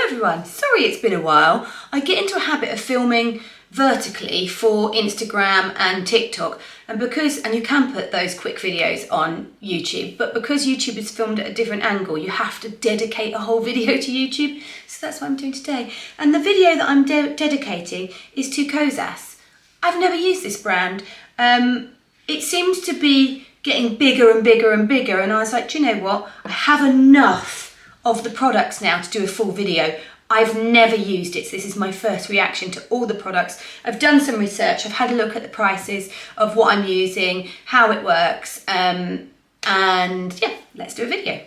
everyone, sorry it's been a while. I get into a habit of filming vertically for Instagram and TikTok, and you can put those quick videos on YouTube, but because YouTube is filmed at a different angle, you have to dedicate a whole video to YouTube, so that's what I'm doing today. And the video that I'm dedicating is to Kosas. I've never used this brand. It seems to be getting bigger and bigger and bigger, and I was like, do you know what? I have enough of the products now to do a full video. I've never used it, so this is my first reaction to all the products. I've done some research, I've had a look at the prices of what I'm using, how it works, and yeah, let's do a video.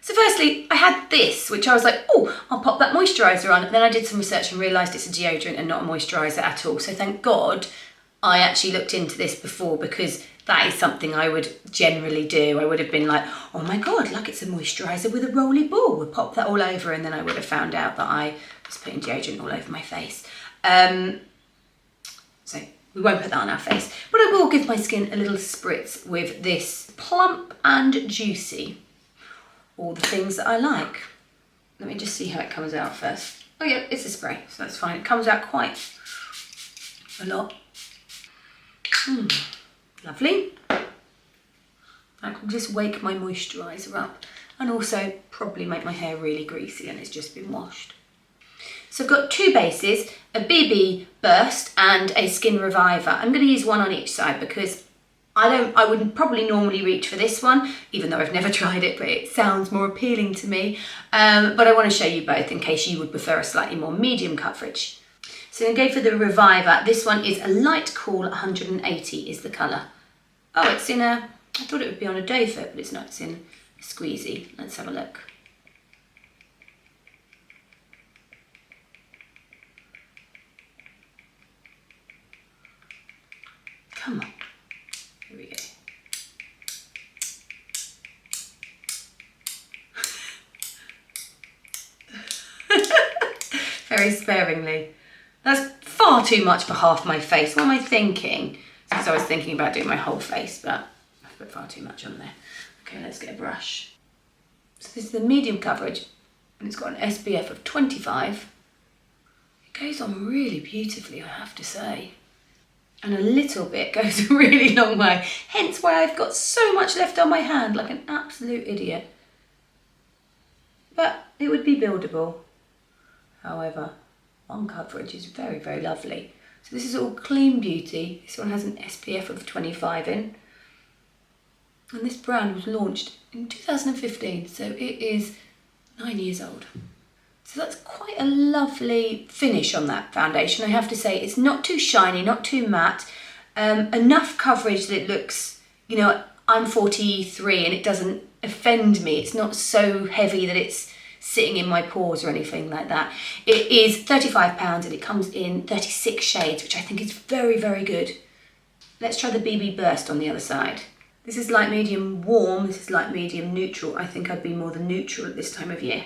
So firstly, I had this, which I was like, oh, I'll pop that moisturiser on. And then I did some research and realised it's a deodorant and not a moisturiser at all. So thank God I actually looked into this before, because that is something I would generally do. I would have been like, oh my God, look, it's a moisturiser with a roly ball. We'll pop that all over, and then I would have found out that I was putting deodorant all over my face. So we won't put that on our face, but I will give my skin a little spritz with this Plump and Juicy. All the things that I like. Let me just see how it comes out first. Oh yeah, it's a spray, so that's fine. It comes out quite a lot. Lovely. I can just wake my moisturiser up, and also probably make my hair really greasy, and it's just been washed. So I've got two bases, a BB Burst and a Skin Reviver. I'm going to use one on each side because I wouldn't probably normally reach for this one, even though I've never tried it, but it sounds more appealing to me. But I want to show you both in case you would prefer a slightly more medium coverage. So I'm going to go for the Reviver. This one is a light cool 180 is the colour. Oh, it's in a, I thought it would be on a doe foot, but it's not, it's in a squeezy. Let's have a look. Come on. Here we go. Very sparingly. That's far too much for half my face. What am I thinking? Because I was thinking about doing my whole face, but I've put far too much on there. Okay, let's get a brush. So this is the medium coverage, and it's got an SPF of 25. It goes on really beautifully, I have to say. And a little bit goes a really long way. Hence why I've got so much left on my hand, like an absolute idiot. But it would be buildable. However, on coverage is very, very lovely. So this is all clean beauty. This one has an SPF of 25 in. And this brand was launched in 2015, so it is 9 years old. So that's quite a lovely finish on that foundation, I have to say. It's not too shiny, not too matte. Enough coverage that it looks, you know, I'm 43 and it doesn't offend me. It's not so heavy that it's sitting in my pores or anything like that. It is £35 and it comes in 36 shades, which I think is very, very good. Let's try the BB Burst on the other side. This is light medium warm, this is light medium neutral. I think I'd be more than neutral at this time of year.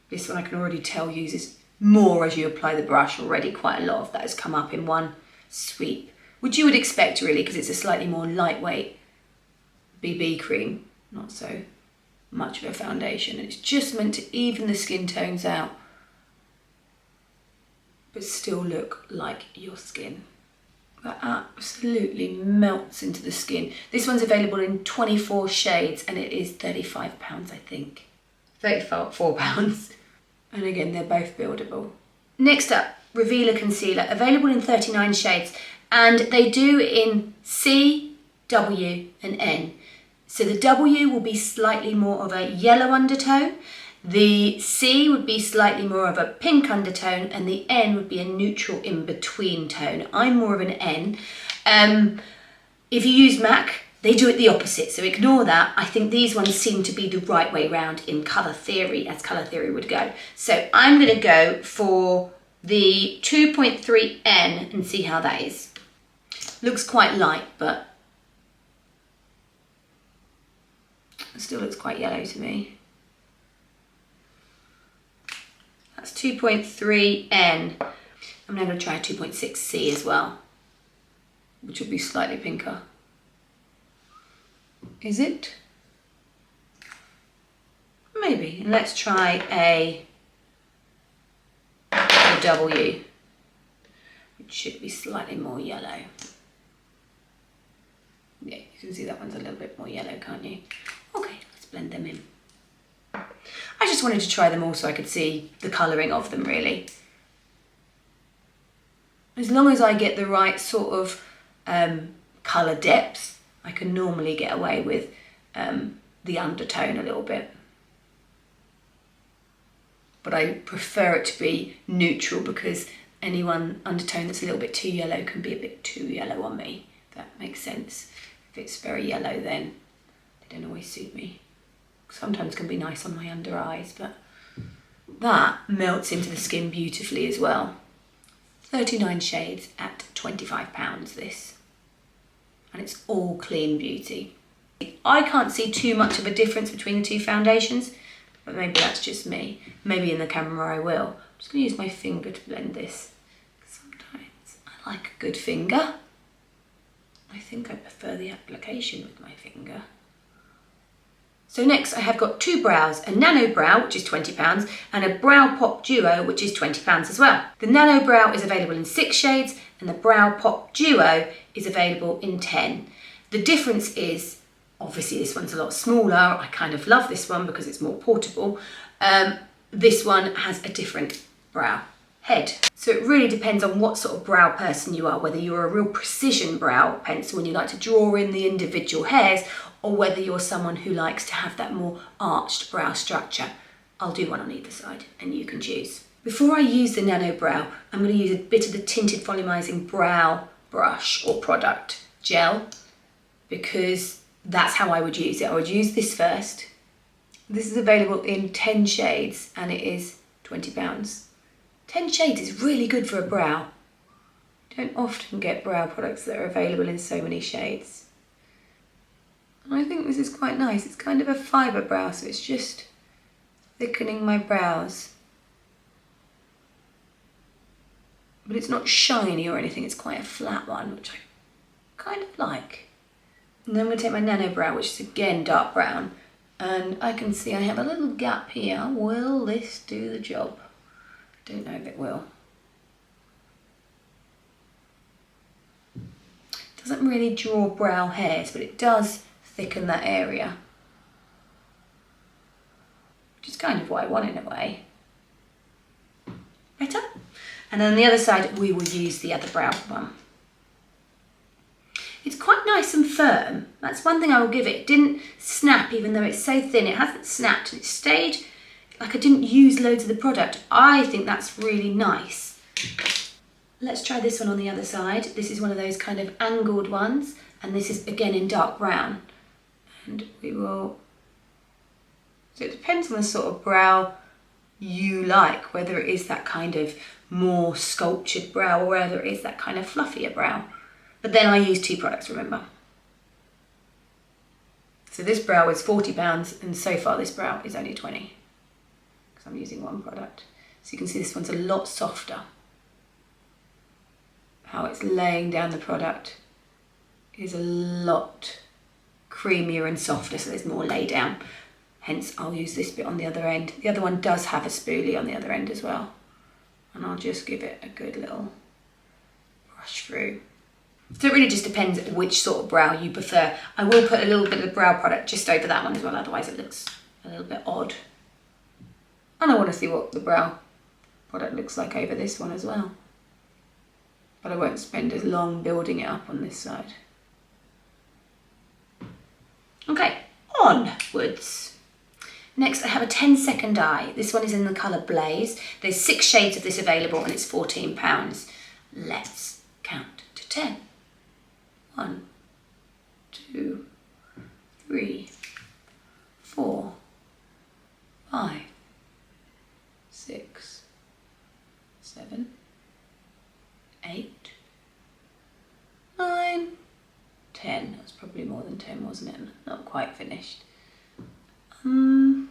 This one I can already tell uses more as you apply the brush already. Quite a lot of that has come up in one sweep, which you would expect really, because it's a slightly more lightweight BB cream, not so much of a foundation. It's just meant to even the skin tones out, but still look like your skin. That absolutely melts into the skin. This one's available in 24 shades and it is £35, I think. £34. And again, they're both buildable. Next up, Revealer Concealer, available in 39 shades, and they do in C, W and N. So the W will be slightly more of a yellow undertone, the C would be slightly more of a pink undertone, and the N would be a neutral in-between tone. I'm more of an N. If you use MAC, they do it the opposite, so ignore that. I think these ones seem to be the right way round in colour theory, as colour theory would go. So I'm going to go for the 2.3N and see how that is. Looks quite light, but it still looks quite yellow to me. That's 2.3N. I'm now going to try a 2.6C as well, which will be slightly pinker. Is it? Maybe. And let's try a the W, which should be slightly more yellow. Yeah, you can see that one's a little bit more yellow, can't you? Okay, let's blend them in. I just wanted to try them all so I could see the colouring of them, really. As long as I get the right sort of colour depth, I can normally get away with the undertone a little bit. But I prefer it to be neutral because any one undertone that's a little bit too yellow can be a bit too yellow on me, if that makes sense. If it's very yellow, then they don't always suit me. Sometimes can be nice on my under eyes, but that melts into the skin beautifully as well. 39 shades at £25 this. And it's all clean beauty. I can't see too much of a difference between the two foundations, but maybe that's just me. Maybe in the camera I will. I'm just going to use my finger to blend this. Sometimes I like a good finger. I think I prefer the application with my finger. So next I have got two brows, a Nano Brow, which is £20, and a Brow Pop Duo, which is £20 as well. The Nano Brow is available in 6 shades, and the Brow Pop Duo is available in 10. The difference is, obviously this one's a lot smaller. I kind of love this one because it's more portable. This one has a different brow head. So it really depends on what sort of brow person you are, whether you're a real precision brow pencil and you like to draw in the individual hairs, or whether you're someone who likes to have that more arched brow structure. I'll do one on either side and you can choose. Before I use the Nano Brow, I'm going to use a bit of the Tinted Volumizing Brow Brush or product gel, because that's how I would use it. I would use this first. This is available in 10 shades and it is £20. 10 shades is really good for a brow. You don't often get brow products that are available in so many shades. And I think this is quite nice. It's kind of a fibre brow, so it's just thickening my brows. But it's not shiny or anything, it's quite a flat one, which I kind of like. And then I'm going to take my Nano Brow, which is again dark brown, and I can see I have a little gap here. Will this do the job? I don't know if it will. It doesn't really draw brow hairs, but it does thicken that area, which is kind of what I want in a way. Better? And then on the other side we will use the other brow one. It's quite nice and firm. That's one thing I will give it. It didn't snap, even though it's so thin. It hasn't snapped and it stayed like I didn't use loads of the product. I think that's really nice. Let's try this one on the other side. This is one of those kind of angled ones, and this is again in dark brown. And we will, so it depends on the sort of brow you like, whether it is that kind of more sculptured brow or whether it is that kind of fluffier brow. But then I use 2 products, remember. So this brow is £40 and so far this brow is only 20 because I'm using 1 product. So you can see this one's a lot softer. How it's laying down the product is a lot creamier and softer, so there's more lay down. Hence I'll use this bit on the other end. The other one does have a spoolie on the other end as well. And I'll just give it a good little brush through. So it really just depends which sort of brow you prefer. I will put a little bit of the brow product just over that one as well, otherwise it looks a little bit odd. And I want to see what the brow product looks like over this one as well. But I won't spend as long building it up on this side. Okay, onwards. Next I have a 10-second eye. This one is in the colour Blaze. There's 6 shades of this available and it's £14. Let's count to 10. 1, 2, 3, 4, 5, 6, 7, 8, 9, 10. That was probably more than 10, wasn't it? Not quite finished. Doesn't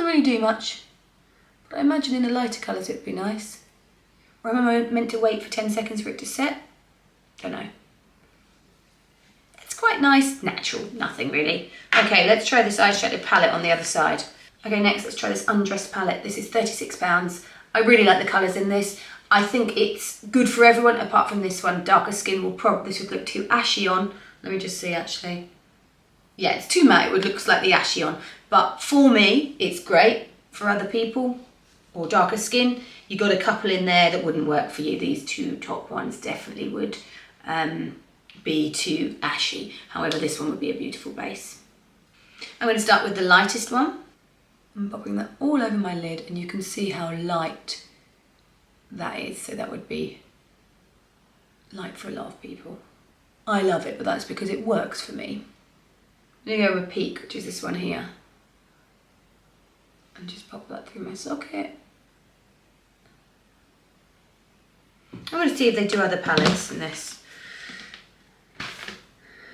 really do much, but I imagine in the lighter colours it would be nice. Or am I meant to wait for 10 seconds for it to set? Don't know. It's quite nice, natural, nothing really. Okay, let's try this eyeshadow palette on the other side. Okay, next let's try this Undressed palette. This is £36. I really like the colours in this. I think it's good for everyone, apart from this one. Darker skin will probably, this would look too ashy on. Let me just see actually. Yeah, it's too matte, it would look slightly ashy on. But for me, it's great. For other people, or darker skin, you got a couple in there that wouldn't work for you. These two top ones definitely would be too ashy. However, this one would be a beautiful base. I'm going to start with the lightest one. I'm popping that all over my lid, and you can see how light that is. So that would be light for a lot of people. I love it, but that's because it works for me. I'm going to go with Peak, which is this one here. And just pop that through my socket. I'm going to see if they do other palettes in this.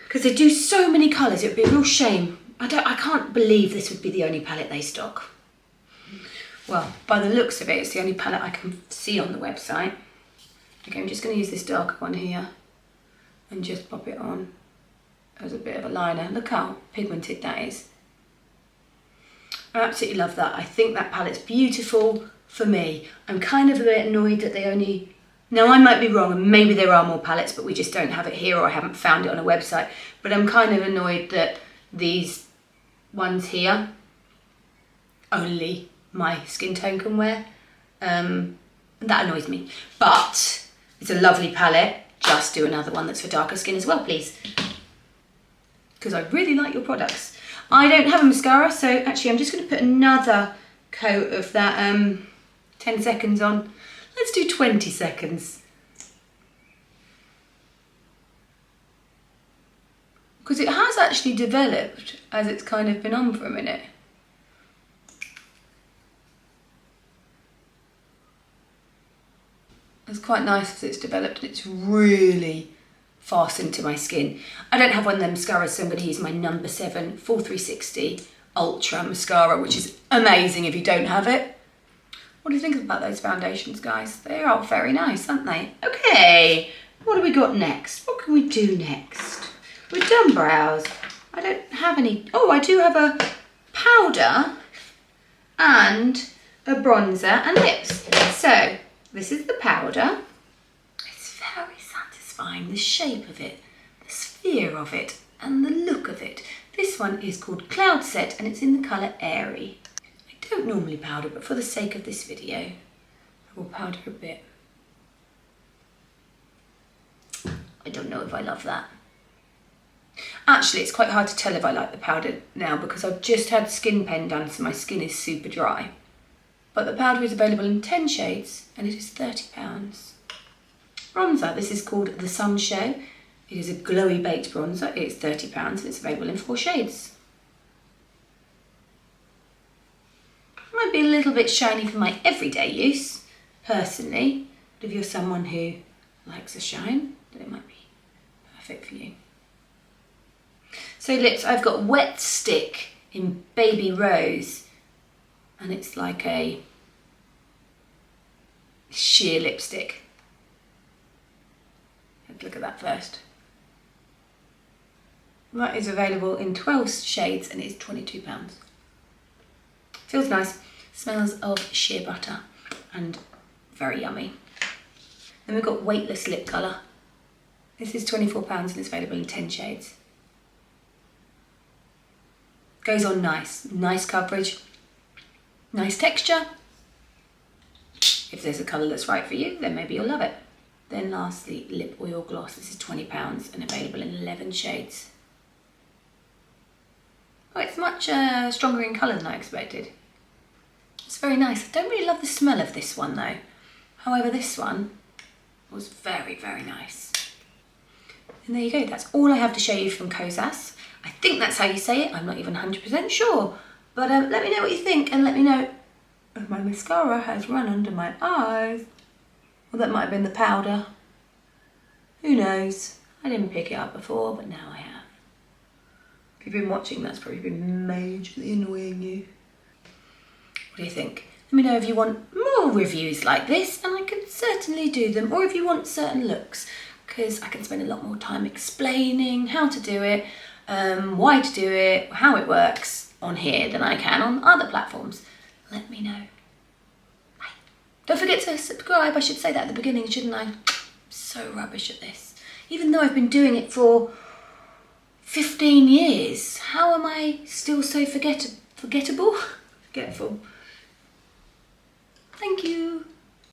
Because they do so many colours, it would be a real shame. I can't believe this would be the only palette they stock. Well, by the looks of it, it's the only palette I can see on the website. Okay, I'm just going to use this darker one here and just pop it on as a bit of a liner. Look how pigmented that is. I absolutely love that. I think that palette's beautiful for me. I'm kind of a bit annoyed that they only... Now, I might be wrong, and maybe there are more palettes, but we just don't have it here, or I haven't found it on a website. But I'm kind of annoyed that these ones here, only my skin tone can wear. That annoys me. But it's a lovely palette. Just do another one that's for darker skin as well, please. Because I really like your products. I don't have a mascara, so actually I'm just going to put another coat of that 10 seconds on. Let's do 20 seconds. Because it has actually developed as it's kind of been on for a minute. It's quite nice as it's developed, and it's really fast into my skin. I don't have one of them mascaras, so I'm going to use my number 7 Full 360 Ultra Mascara, which is amazing if you don't have it. What do you think about those foundations, guys? They are very nice, aren't they? Okay, what have we got next? What can we do next? We've done brows. I don't have any... Oh, I do have a powder and a bronzer and lips. So, this is the powder. It's very satisfying, the shape of it, the sphere of it, and the look of it. This one is called Cloud Set, and it's in the colour Airy. I don't normally powder, but for the sake of this video, I will powder a bit. I don't know if I love that. Actually, it's quite hard to tell if I like the powder now, because I've just had skin pen done, so my skin is super dry. But the powder is available in 10 shades, and it is £30. Bronzer, this is called The Sun Show. It is a glowy baked bronzer. It's £30 and it's available in 4 shades. Might be a little bit shiny for my everyday use, personally. But if you're someone who likes a shine, then it might be perfect for you. So lips, I've got Wet Stick in Baby Rose. And it's like a sheer lipstick. Let's look at that first. That is available in 12 shades and it's £22. Feels nice. Smells of shea butter and very yummy. Then we've got Weightless lip colour. This is £24 and it's available in 10 shades. Goes on nice. Nice coverage. Nice texture. If there's a colour that's right for you, then maybe you'll love it. Then lastly, lip oil gloss. This is £20 and available in 11 shades. Oh, it's much stronger in colour than I expected. It's very nice. I don't really love the smell of this one though. However, this one was very, very nice. And there you go. That's all I have to show you from Kosas. I think that's how you say it. I'm not even 100% sure. But let me know what you think, and let me know if my mascara has run under my eyes. Well, that might have been the powder. Who knows? I didn't pick it up before, but now I have. If you've been watching, that's probably been majorly annoying you. What do you think? Let me know if you want more reviews like this, and I can certainly do them, or if you want certain looks, because I can spend a lot more time explaining how to do it, why to do it, how it works on here than I can on other platforms. Let me know. Bye. Don't forget to subscribe. I should say that at the beginning, shouldn't I? So rubbish at this. Even though I've been doing it for 15 years, how am I still so forgettable? Forgetful. Thank you.